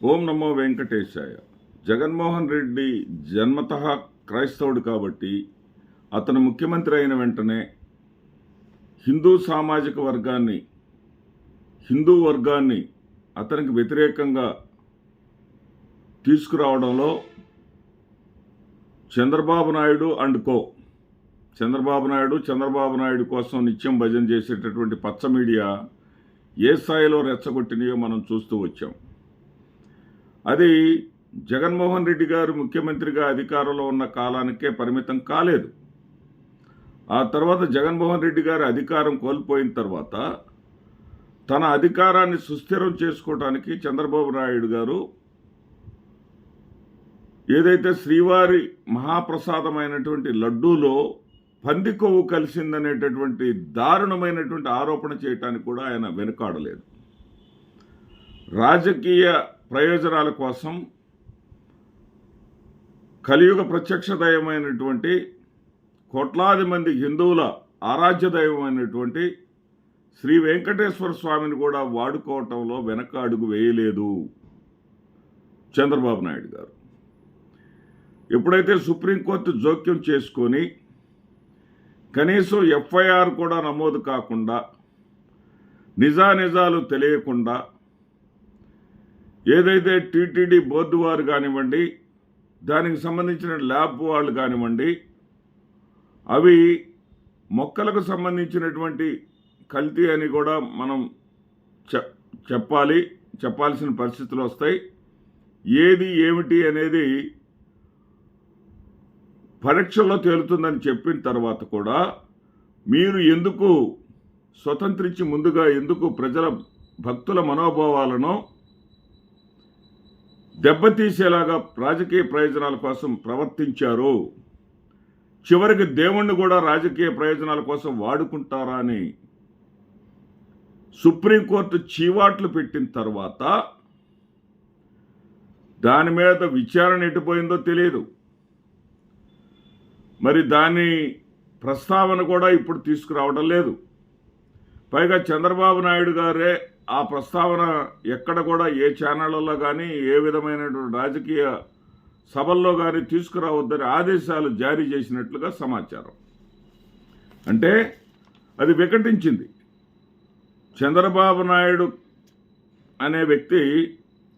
ఓం నమో వెంకటేశాయ. జగన్మోహన్ రెడ్డి జన్మతః క్రైస్తవుడు కాబట్టి అతను ముఖ్యమంత్రి అయిన వెంటనే హిందూ సామాజిక వర్గాన్ని హిందూ వర్గాన్ని అతనికి వ్యతిరేకంగా తీసుకురావడంలో చంద్రబాబు నాయుడు కోసం నిత్యం భజన చేసేటటువంటి పచ్చ మీడియా ఏ స్థాయిలో రెచ్చగొట్టినాయో మనం చూస్తూ వచ్చాం. అది జగన్మోహన్ రెడ్డి గారు ముఖ్యమంత్రిగా అధికారంలో ఉన్న కాలానికే పరిమితం కాలేదు. ఆ తర్వాత జగన్మోహన్ రెడ్డి గారు అధికారం కోల్పోయిన తర్వాత తన అధికారాన్ని సుస్థిరం చేసుకోవడానికి చంద్రబాబు నాయుడు గారు ఏదైతే శ్రీవారి మహాప్రసాదమైనటువంటి లడ్డూలో పంది కొవ్వు కలిసిందనేటటువంటి దారుణమైనటువంటి ఆరోపణ చేయటానికి కూడా ఆయన వెనుకాడలేదు. రాజకీయ ప్రయోజనాల కోసం కలియుగ ప్రత్యక్ష దైవమైనటువంటి కోట్లాది మంది హిందువుల ఆరాధ్య దైవమైనటువంటి శ్రీ వెంకటేశ్వర స్వామిని కూడా వాడుకోవటంలో వెనక అడుగు వేయలేదు చంద్రబాబు నాయుడు గారు. ఎప్పుడైతే సుప్రీంకోర్టు జోక్యం చేసుకొని కనీసం ఎఫ్ఐఆర్ కూడా నమోదు కాకుండా నిజానిజాలు తెలియకుండా ఏదైతే టీటీడీ బోర్డు వారు కానివ్వండి, దానికి సంబంధించిన ల్యాబ్ వాళ్ళు కానివ్వండి, అవి మొక్కలకు సంబంధించినటువంటి కల్తీ అని కూడా మనం చెప్పాల్సిన పరిస్థితులు వస్తాయి. ఏది ఏమిటి అనేది పరీక్షల్లో తేలుతుందని చెప్పిన తర్వాత కూడా మీరు ఎందుకు స్వతంత్రించి ముందుగా ఎందుకు ప్రజల భక్తుల మనోభావాలను దెబ్బతీసేలాగా రాజకీయ ప్రయోజనాల కోసం ప్రవర్తించారు, చివరికి దేవుణ్ణి కూడా రాజకీయ ప్రయోజనాల కోసం వాడుకుంటారా అని సుప్రీంకోర్టు చీవాట్లు పెట్టిన తర్వాత దాని మీద విచారణ ఎటుపోయిందో తెలియదు. మరి దాని ప్రస్తావన కూడా ఇప్పుడు తీసుకురావడం లేదు. పైగా చంద్రబాబు నాయుడు గారే ఆ ప్రస్తావన ఎక్కడ కూడా ఏ ఛానళ్ళలో కానీ ఏ విధమైనటువంటి రాజకీయ సభల్లో కానీ తీసుకురావద్దని ఆదేశాలు జారీ చేసినట్లుగా సమాచారం. అంటే అది వికటించింది. చంద్రబాబు నాయుడు అనే వ్యక్తి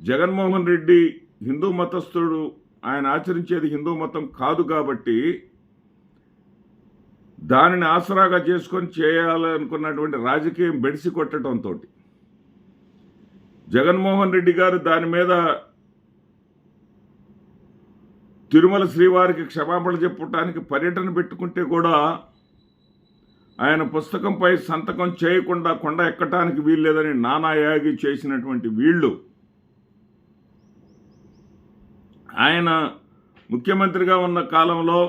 జగన్మోహన్ రెడ్డి హిందూ మతస్థుడు, ఆయన ఆచరించేది హిందూ మతం కాదు కాబట్టి దానిని ఆసరాగా చేసుకొని చేయాలనుకున్నటువంటి రాజకీయం బెడిసి కొట్టడంతో జగన్మోహన్ రెడ్డి గారు దాని మీద తిరుమల శ్రీవారికి క్షమాపణ చెప్పడానికి పర్యటన పెట్టుకుంటే కూడా ఆయన పుస్తకంపై సంతకం చేయకుండా కొండ ఎక్కటానికి వీల్లేదని నానాయాగి చేసినటువంటి వీళ్ళు ఆయన ముఖ్యమంత్రిగా ఉన్న కాలంలో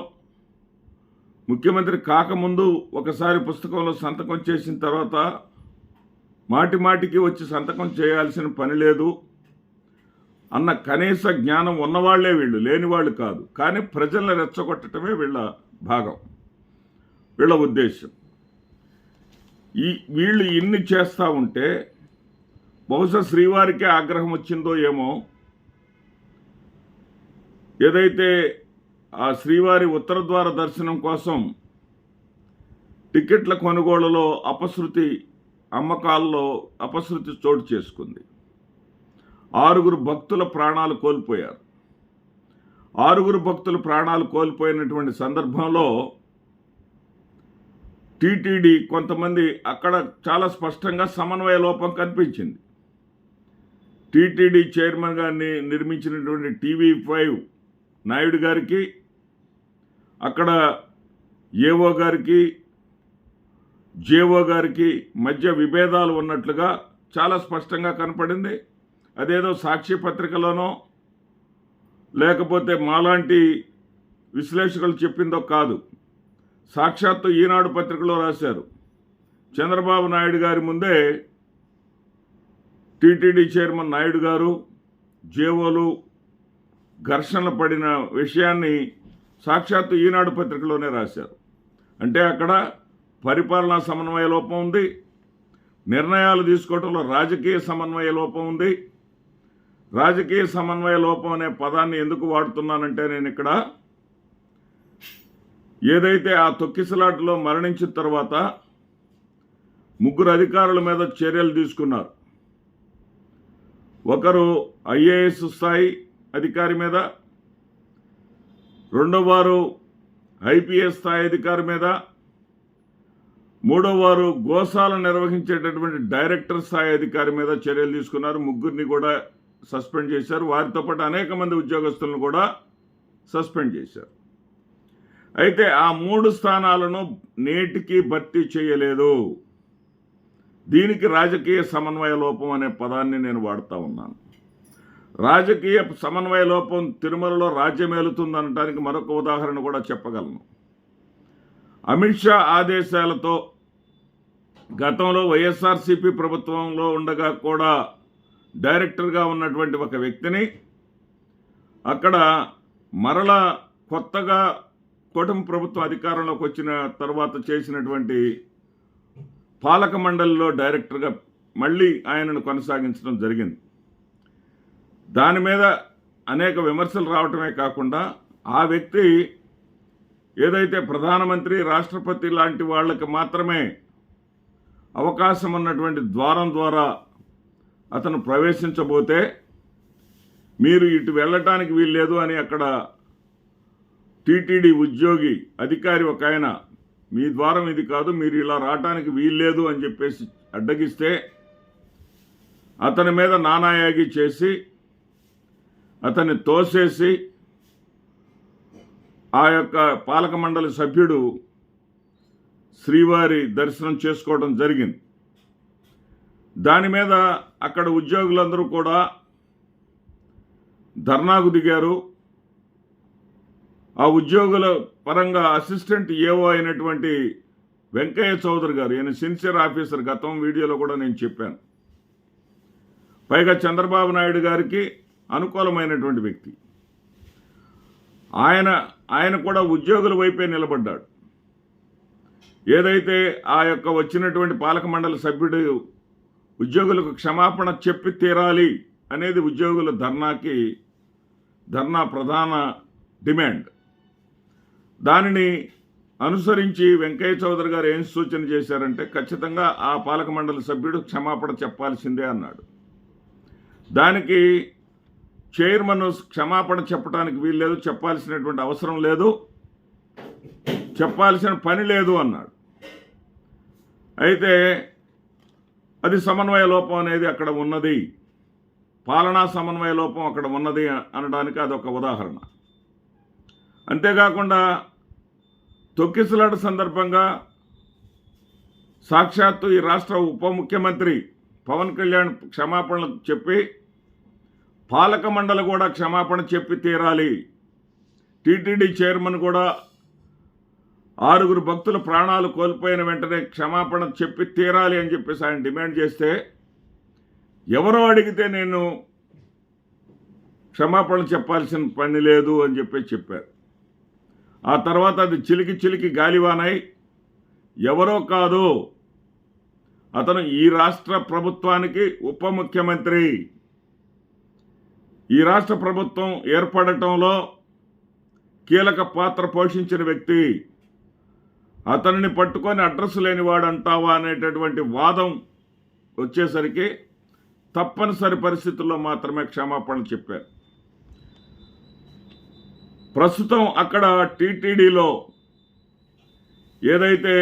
ముఖ్యమంత్రి కాకముందు ఒకసారి పుస్తకంలో సంతకం చేసిన తర్వాత మాటిమాటికి వచ్చి సంతకం చేయాల్సిన పని లేదు అన్న కనీస జ్ఞానం ఉన్నవాళ్లే వీళ్ళు, లేనివాళ్ళు కాదు. కానీ ప్రజలను రెచ్చగొట్టడమే వీళ్ళ భాగం, వీళ్ళ ఉద్దేశం. వీళ్ళు ఇన్ని చేస్తూ ఉంటే బహుశా శ్రీవారికే ఆగ్రహం వచ్చిందో ఏమో. ఏదైతే ఆ శ్రీవారి ఉత్తర ద్వార దర్శనం కోసం టికెట్ల కొనుగోలులో అమ్మకాల్లో అపశృతి చోటు చేసుకుంది. 6 భక్తుల ప్రాణాలు కోల్పోయారు. 6 భక్తుల ప్రాణాలు కోల్పోయినటువంటి సందర్భంలో టీటీడీ కొంతమంది అక్కడ చాలా స్పష్టంగా సమన్వయ లోపం కనిపించింది. టీటీడీ చైర్మన్ గారిని నిర్మించినటువంటి TV5 నాయుడు గారికి, అక్కడ ఏఓ గారికి, జేఓ గారికి మధ్య విభేదాలు ఉన్నట్లుగా చాలా స్పష్టంగా కనపడింది. అదేదో సాక్షి పత్రికలోనో లేకపోతే మాలాంటి విశ్లేషకులు చెప్పిందో కాదు, సాక్షాత్తు ఈనాడు పత్రికలో రాశారు. చంద్రబాబు నాయుడు గారి ముందే టీటీడీ చైర్మన్ నాయుడు గారు, జేఓలు ఘర్షణలు పడిన విషయాన్ని సాక్షాత్తు ఈనాడు పత్రికలోనే రాశారు. అంటే అక్కడ పరిపాలనా సమన్వయ లోపం ఉంది, నిర్ణయాలు తీసుకోవడంలో రాజకీయ సమన్వయ లోపం ఉంది, రాజకీయ సమన్వయ లోపం అనే పదాన్ని ఎందుకు వాడుతున్నానంటే, నేను ఇక్కడ ఏదైతే ఆ తొక్కిసలాటలో మరణించిన తర్వాత 3 అధికారుల మీద చర్యలు తీసుకున్నారు. ఒకరు IAS స్థాయి అధికారి మీద, రెండో వారు IPS స్థాయి అధికారి మీద, మూడో వారు గోశాల నిర్వహించేటటువంటి డైరెక్టర్ స్థాయి అధికారి మీద చర్యలు తీసుకున్నారు. 3 కూడా సస్పెండ్ చేశారు. వారితో పాటు అనేక మంది ఉద్యోగస్తులను కూడా సస్పెండ్ చేశారు. అయితే ఆ 3 స్థానాలను నేటికి భర్తీ చేయలేదు. దీనికి రాజకీయ సమన్వయ లోపం అనే పదాన్ని నేను వాడుతూ ఉన్నాను. రాజకీయ సమన్వయ లోపం తిరుమలలో రాజ్యమేలుతుందనడానికి మరొక ఉదాహరణ కూడా చెప్పగలను. అమిత్ షా ఆదేశాలతో గతంలో వైఎస్ఆర్సీపీ ప్రభుత్వంలో ఉండగా కూడా డైరెక్టర్గా ఉన్నటువంటి ఒక వ్యక్తిని అక్కడ మరలా కొత్తగా కూటమి ప్రభుత్వం అధికారంలోకి వచ్చిన తర్వాత చేసినటువంటి పాలక మండలిలో డైరెక్టర్గా మళ్ళీ ఆయనను కొనసాగించడం జరిగింది. దాని మీద అనేక విమర్శలు రావటమే కాకుండా ఆ వ్యక్తి ఏదైతే ప్రధానమంత్రి, రాష్ట్రపతి లాంటి వాళ్ళకి మాత్రమే అవకాశం ఉన్నటువంటి ద్వారం ద్వారా అతను ప్రవేశించబోతే మీరు ఇటు వెళ్ళటానికి వీల్లేదు అని అక్కడ టీటీడీ ఉద్యోగి అధికారి ఒక ఆయన, మీ ద్వారం ఇది కాదు, మీరు ఇలా రావటానికి వీల్లేదు అని చెప్పేసి అడ్డగిస్తే అతని మీద నానాయాగి చేసి అతన్ని తోసేసి ఆ యొక్క పాలక మండలి సభ్యుడు శ్రీవారి దర్శనం చేసుకోవడం జరిగింది. దాని మీద అక్కడ ఉద్యోగులందరూ కూడా ధర్నాకు దిగారు. ఆ ఉద్యోగుల పరంగా అసిస్టెంట్ ఏఓ అయినటువంటి వెంకయ్య చౌదరి గారు, ఈయన సిన్సియర్ ఆఫీసర్, గతం వీడియోలో కూడా నేను చెప్పాను. పైగా చంద్రబాబు నాయుడు గారికి అనుకూలమైనటువంటి వ్యక్తి. ఆయన కూడా ఉద్యోగుల వైపే నిలబడ్డాడు. ఏదైతే ఆ యొక్క వచ్చినటువంటి పాలక మండలి సభ్యుడు ఉద్యోగులకు క్షమాపణ చెప్పి తీరాలి అనేది ఉద్యోగుల ధర్నా ప్రధాన డిమాండ్. దానిని అనుసరించి వెంకయ్య చౌదరి గారు ఏం సూచన చేశారంటే, ఖచ్చితంగా ఆ పాలక మండలి సభ్యుడు క్షమాపణ చెప్పాల్సిందే అన్నాడు. దానికి చైర్మన్ క్షమాపణ చెప్పడానికి వీల్లేదు, చెప్పాల్సినటువంటి అవసరం లేదు, చెప్పాల్సిన పని లేదు అన్నాడు. అయితే అది సమన్వయ లోపం అనేది అక్కడ ఉన్నది, పాలనా సమన్వయ లోపం అక్కడ ఉన్నది అనడానికి అదొక ఉదాహరణ. అంతేకాకుండా తొక్కిసలాట సందర్భంగా సాక్షాత్తు ఈ రాష్ట్ర ఉప ముఖ్యమంత్రి పవన్ కళ్యాణ్ క్షమాపణలు చెప్పి పాలక మండలి కూడా క్షమాపణ చెప్పి తీరాలి. టీటీడీ చైర్మన్ కూడా 6 భక్తుల ప్రాణాలు కోల్పోయిన వెంటనే క్షమాపణ చెప్పి తీరాలి అని చెప్పేసి ఆయన డిమాండ్ చేస్తే, ఎవరో అడిగితే నేను క్షమాపణ చెప్పాల్సిన పని లేదు అని చెప్పారు. ఆ తర్వాత అది చిలికి గాలివానై ఎవరో కాదు, అతను ఈ రాష్ట్ర ప్రభుత్వానికి ఉప ముఖ్యమంత్రి, ఈ రాష్ట్ర ప్రభుత్వం ఏర్పడటంలో కీలక పాత్ర పోషించిన వ్యక్తి, అతనిని పట్టుకొని అడ్రస్ లేనివాడు అంటావా అనేటటువంటి వాదం వచ్చేసరికి తప్పనిసరి పరిస్థితుల్లో మాత్రమే క్షమాపణలు చెప్పారు. ప్రస్తుతం అక్కడ టీటీడీలో ఏదైతే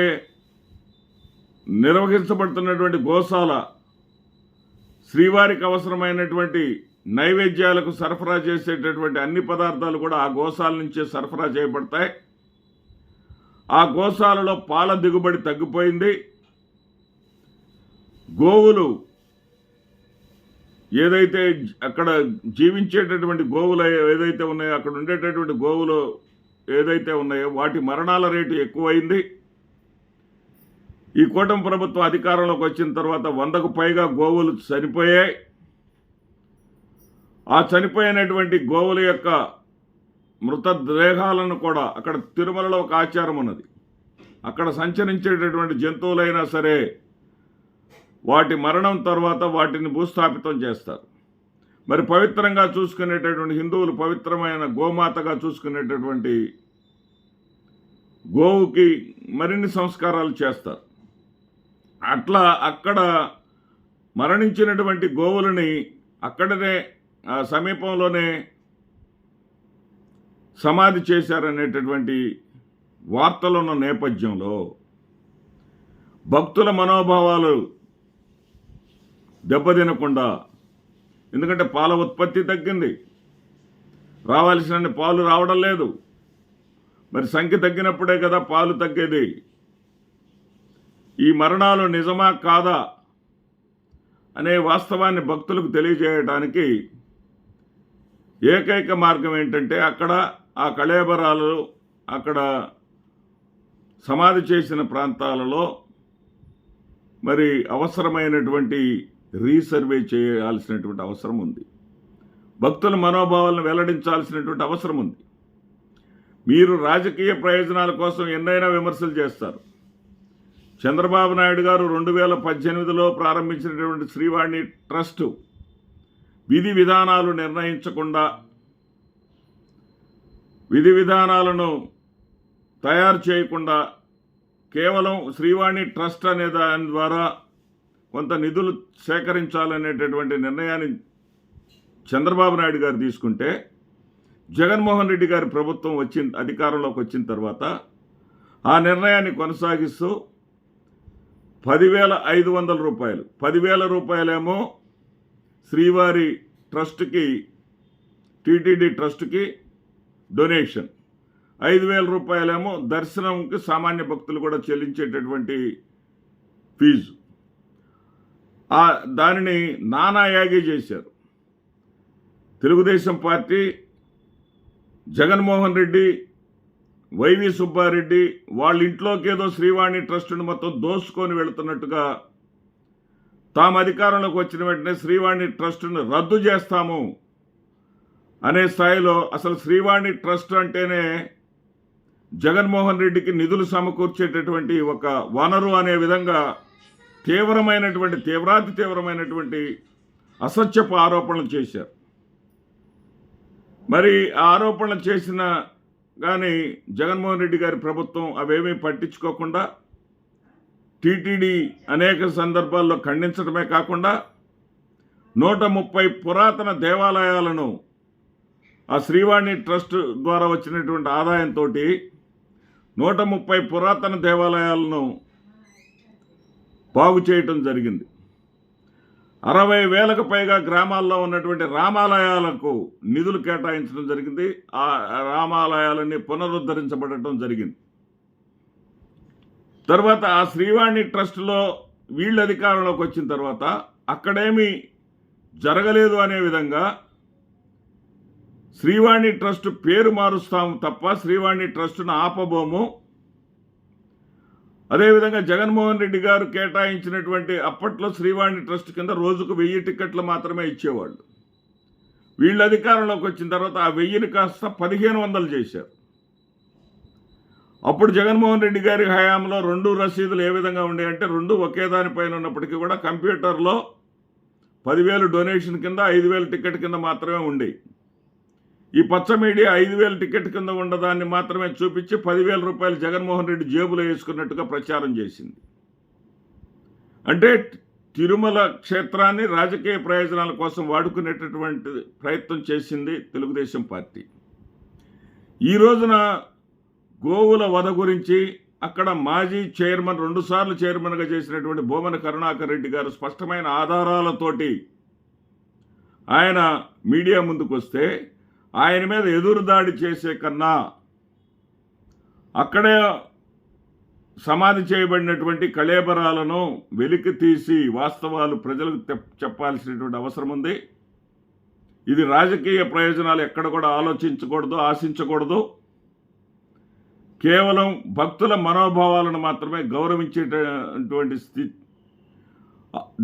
నిర్వహించబడుతున్నటువంటి గోశాల శ్రీవారికి అవసరమైనటువంటి నైవేద్యాలకు సరఫరా చేసేటటువంటి అన్ని పదార్థాలు కూడా ఆ గోశాల నుంచే సరఫరా చేయబడతాయి. ఆ గోశాలలో పాల దిగుబడి తగ్గిపోయింది. గోవులు ఏదైతే అక్కడ జీవించేటటువంటి గోవులు ఏదైతే ఉన్నాయో, అక్కడ ఉండేటటువంటి గోవులు ఏదైతే ఉన్నాయో వాటి మరణాల రేటు ఎక్కువైంది. ఈ కూటమి ప్రభుత్వం అధికారంలోకి వచ్చిన తర్వాత 100కు పైగా గోవులు చనిపోయాయి. ఆ చనిపోయినటువంటి గోవుల యొక్క మృతదేహాలను కూడా అక్కడ తిరుమలలో ఒక ఆచారం ఉన్నది, అక్కడ సంచరించేటటువంటి జంతువులైనా సరే వాటి మరణం తర్వాత వాటిని భూస్థాపితం చేస్తారు. మరి పవిత్రంగా చూసుకునేటటువంటి హిందువులు పవిత్రమైన గోమాతగా చూసుకునేటటువంటి గోవుకి మరిన్ని సంస్కారాలు చేస్తారు. అట్లా అక్కడ మరణించినటువంటి గోవులని అక్కడనే సమీపంలోనే సమాధి చేశారనేటటువంటి వార్తలున్న నేపథ్యంలో భక్తుల మనోభావాలు దెబ్బతినకుండా, ఎందుకంటే పాల ఉత్పత్తి తగ్గింది, రావాల్సిన పాలు రావడం లేదు, మరి సంఖ్య తగ్గినప్పుడే కదా పాలు తగ్గేది. ఈ మరణాలు నిజమా కాదా అనే వాస్తవాన్ని భక్తులకు తెలియజేయడానికి ఏకైక మార్గం ఏంటంటే అక్కడ ఆ కళేబరాలు అక్కడ సమాధి చేసిన ప్రాంతాలలో మరి అవసరమైనటువంటి రీసర్వే చేయాల్సినటువంటి అవసరం ఉంది. భక్తుల మనోభావాలను వెల్లడించాల్సినటువంటి అవసరం ఉంది. మీరు రాజకీయ ప్రయోజనాల కోసం ఎన్నైనా విమర్శలు చేస్తారు. చంద్రబాబు నాయుడు గారు 2018లో ప్రారంభించినటువంటి శ్రీవాణి ట్రస్టు విధి విధానాలు నిర్ణయించకుండా, విధి విధానాలను తయారు చేయకుండా కేవలం శ్రీవాణి ట్రస్ట్ అనే దాని ద్వారా కొంత నిధులు సేకరించాలనేటటువంటి నిర్ణయాన్ని చంద్రబాబు నాయుడు గారు తీసుకుంటే, జగన్మోహన్ రెడ్డి గారి ప్రభుత్వం అధికారంలోకి వచ్చిన తర్వాత ఆ నిర్ణయాన్ని కొనసాగిస్తూ 10,500 రూపాయలు, 10,000 రూపాయలేమో శ్రీవారి ట్రస్ట్కి, టీటీడీ ట్రస్ట్కి డొనేషన్, 5,000 రూపాయలేమో దర్శనంకి సామాన్య భక్తులు కూడా చెల్లించేటటువంటి ఫీజు. దానిని నానాయాగి చేశారు. తెలుగుదేశం పార్టీ, జగన్మోహన్ రెడ్డి, వైవి సుబ్బారెడ్డి వాళ్ళ ఇంట్లోకి ఏదో శ్రీవాణి ట్రస్టును మొత్తం దోసుకొని వెళుతున్నట్టుగా తాము అధికారంలోకి వచ్చిన వెంటనే శ్రీవాణి ట్రస్టును రద్దు చేస్తాము అనే స్థాయిలో, అసలు శ్రీవాణి ట్రస్ట్ అంటేనే జగన్మోహన్ రెడ్డికి నిధులు సమకూర్చేటటువంటి ఒక వనరు అనే విధంగా తీవ్రమైనటువంటి అసత్యపు ఆరోపణలు చేశారు. మరి ఆ ఆరోపణలు చేసిన కానీ జగన్మోహన్ రెడ్డి గారి ప్రభుత్వం అవేమీ పట్టించుకోకుండా టీటీడీ అనేక సందర్భాల్లో ఖండించడమే కాకుండా 130 పురాతన దేవాలయాలను ఆ శ్రీవాణి ట్రస్ట్ ద్వారా వచ్చినటువంటి ఆదాయంతో 130 పురాతన దేవాలయాలను బాగు చేయటం జరిగింది. 60,000కు పైగా గ్రామాల్లో ఉన్నటువంటి రామాలయాలకు నిధులు కేటాయించడం జరిగింది. ఆ రామాలయాలన్నీ పునరుద్ధరించబడటం జరిగింది. తర్వాత ఆ శ్రీవాణి ట్రస్టులో వీళ్ళు అధికారంలోకి వచ్చిన తర్వాత అక్కడేమీ జరగలేదు అనే విధంగా శ్రీవాణి ట్రస్ట్ పేరు మారుస్తాము తప్ప శ్రీవాణి ట్రస్టును ఆపబోము. అదేవిధంగా జగన్మోహన్ రెడ్డి గారు కేటాయించినటువంటి అప్పట్లో శ్రీవాణి ట్రస్ట్ కింద రోజుకు 1000 టికెట్లు మాత్రమే ఇచ్చేవాళ్ళు. వీళ్ళు అధికారంలోకి వచ్చిన తర్వాత ఆ 1000ని కాస్త 1,500 చేశారు. అప్పుడు జగన్మోహన్ రెడ్డి గారి హయాంలో 2 రసీదులు ఏ విధంగా ఉండేయంటే 2 ఒకే దానిపైన ఉన్నప్పటికీ కూడా కంప్యూటర్లో 10,000 డొనేషన్ కింద 5,000 టికెట్ కింద మాత్రమే ఉండేవి. ఈ పచ్చ మీడియా 5,000 టికెట్ కింద ఉండదాన్ని మాత్రమే చూపించి 10,000 రూపాయలు జగన్మోహన్ రెడ్డి జేబులో వేసుకున్నట్టుగా ప్రచారం చేసింది. అంటే తిరుమల క్షేత్రాన్ని రాజకీయ ప్రయోజనాల కోసం వాడుకునేటటువంటి ప్రయత్నం చేసింది తెలుగుదేశం పార్టీ. ఈ రోజున గోవుల వధ గురించి అక్కడ మాజీ చైర్మన్ 2 సార్లు చైర్మన్గా చేసినటువంటి భూమన కరుణాకర్ రెడ్డి గారు స్పష్టమైన ఆధారాలతోటి ఆయన మీడియా ముందుకు వస్తే ఆయన మీద ఎదురుదాడి చేసే కన్నా అక్కడే సమాధి చేయబడినటువంటి కళేబరాలను వెలికి తీసి వాస్తవాలు ప్రజలకు చెప్పాల్సినటువంటి అవసరం ఉంది. ఇది రాజకీయ ప్రయోజనాలు ఎక్కడ కూడా ఆలోచించకూడదు, ఆశించకూడదు. కేవలం భక్తుల మనోభావాలను మాత్రమే గౌరవించేటటువంటి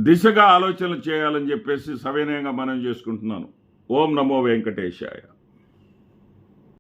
దిశగా ఆలోచనలు చేయాలని చెప్పేసి సవినయంగా మనం చేసుకుంటున్నాను. ఓం నమో వెంకటేశాయ.